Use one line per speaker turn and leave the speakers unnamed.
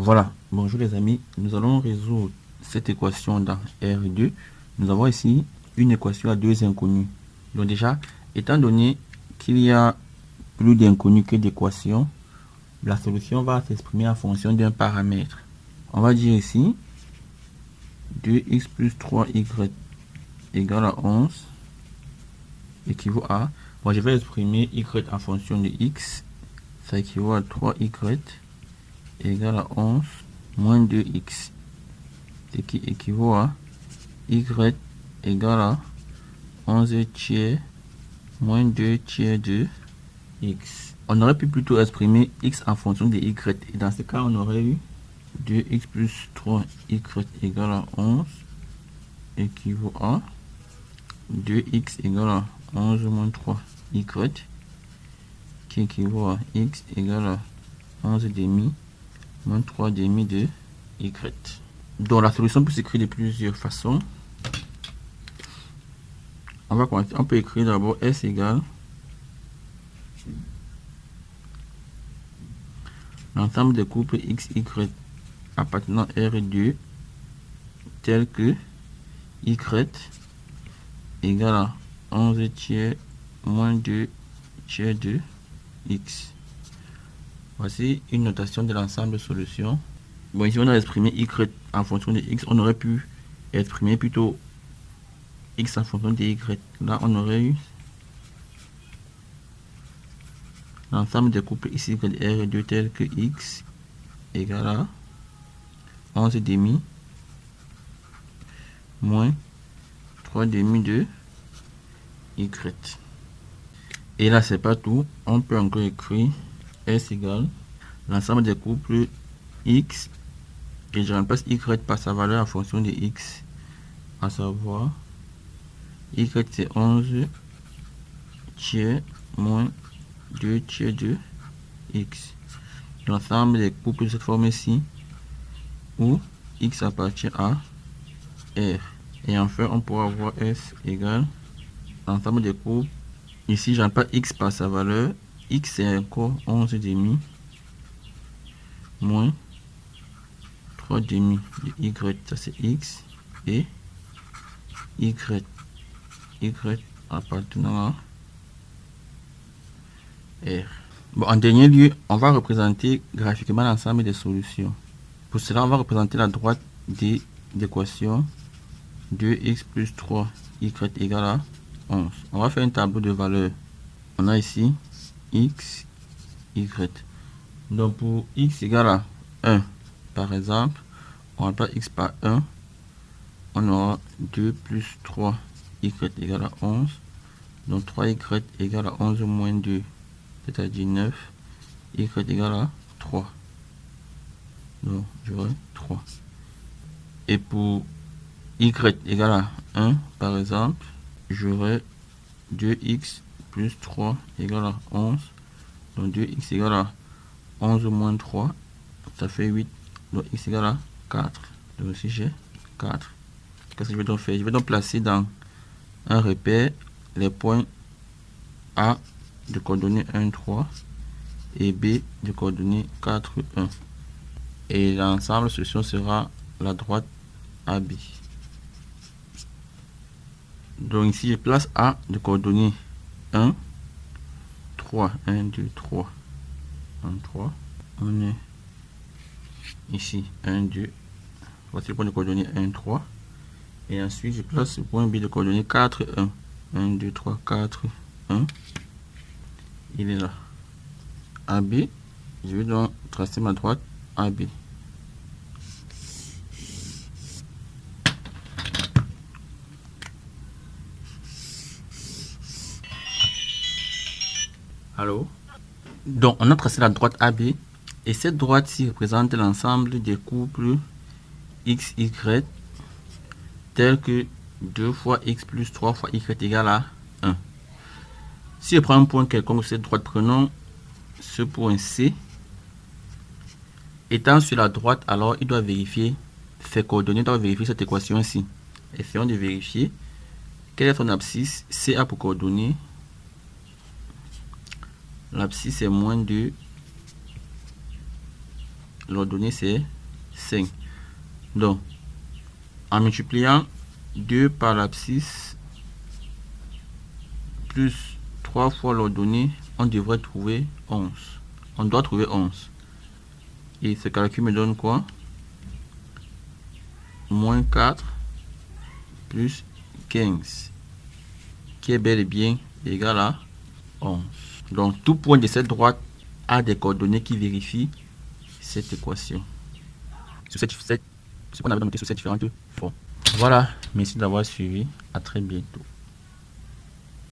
Voilà, bonjour les amis, nous allons résoudre cette équation dans R2. Nous avons ici une équation à deux inconnus. Donc déjà, étant donné qu'il y a plus d'inconnus que d'équations, la solution va s'exprimer en fonction d'un paramètre. On va dire ici 2x plus 3y égale à 11 équivaut à... Bon, je vais exprimer y en fonction de x. Ça équivaut à 3y égale à 11 moins 2x. Ce qui équivaut à y égale à 11 tiers moins 2 tiers de x. On aurait pu plutôt exprimer x en fonction de y. Et dans ce cas, on aurait eu 2x plus 3y égale à 11 équivaut à 2x égale à 11 moins 3y qui équivaut à x égale à 11 demi moins 3 demi de y. Donc la solution peut s'écrire de plusieurs façons. On peut écrire d'abord S égale l'ensemble des couples x, y appartenant à R2 tel que y égale à 11 tiers moins 2 tiers de x. Voici une notation de l'ensemble de solutions. Bon, ici on a exprimé y en fonction de x. On aurait pu exprimer plutôt x en fonction de y. Là, on aurait eu l'ensemble des couples x, y de R2 tel que x égale à 11 demi moins 3 demi de y. Et là, c'est pas tout. On peut encore écrire S égale l'ensemble des couples x et je remplace y par sa valeur en fonction de x, à savoir y c'est 11 tiers moins 2 tiers de x. L'ensemble des couples de cette forme ici où x appartient à R. Et enfin, on pourra avoir S égale l'ensemble des couples. Ici, j'emploie x par sa valeur. X c'est encore 11 demi moins 3 demi de y, ça c'est x, et y appartenant à R. Bon, en dernier lieu, on va représenter graphiquement l'ensemble des solutions. Pour cela, on va représenter la droite des équations 2x plus 3y égale à 11. On va faire un tableau de valeurs. On a ici x, y. Donc pour x égale à 1, par exemple, on remplace x par 1. On aura 2 plus 3y égale à 11. Donc 3y égale à 11 moins 2, c'est-à-dire 9. Y égale à 3. Donc j'aurai 3. Et pour y égale à 1, par exemple, j'aurai 2x plus 3 égale à 11. Donc 2x égale à 11 moins 3, ça fait 8. Donc x égale à 4. Donc ici j'ai 4. Qu'est-ce que je vais donc faire? Je vais donc placer dans un repère les points A de coordonnées 1, 3 et B de coordonnées 4, 1. Et l'ensemble solution sera la droite AB. Donc ici je place A de coordonnées 1, 3, 1, 2, 3, 1, 3. On est ici 1, 2. Voici le point de coordonnées 1, 3. Et ensuite je place le point B de coordonnées 4, 1. 1, 2, 3, 4, 1. Il est là. AB. Je vais donc tracer ma droite AB. Allô? Donc, on a tracé la droite AB. Et cette droite-ci représente l'ensemble des couples x, y, tels que 2 fois x plus 3 fois y égale à 1. Si je prends un point quelconque sur cette droite, prenons ce point C. Étant sur la droite, alors il doit vérifier ses coordonnées, doit vérifier cette équation-ci. Essayons de vérifier. Quelle est son abscisse? C a pour coordonnées. L'abscisse est moins 2, l'ordonnée c'est 5. Donc, en multipliant 2 par l'abscisse plus 3 fois l'ordonnée, on devrait trouver 11. On doit trouver 11. Et ce calcul me donne quoi? Moins 4 plus 15, qui est bel et bien égal à 11. Donc, tout point de cette droite a des coordonnées qui vérifient cette équation. Ce qu'on avait noté sur ces différentes formes. Voilà, merci d'avoir suivi. À très bientôt.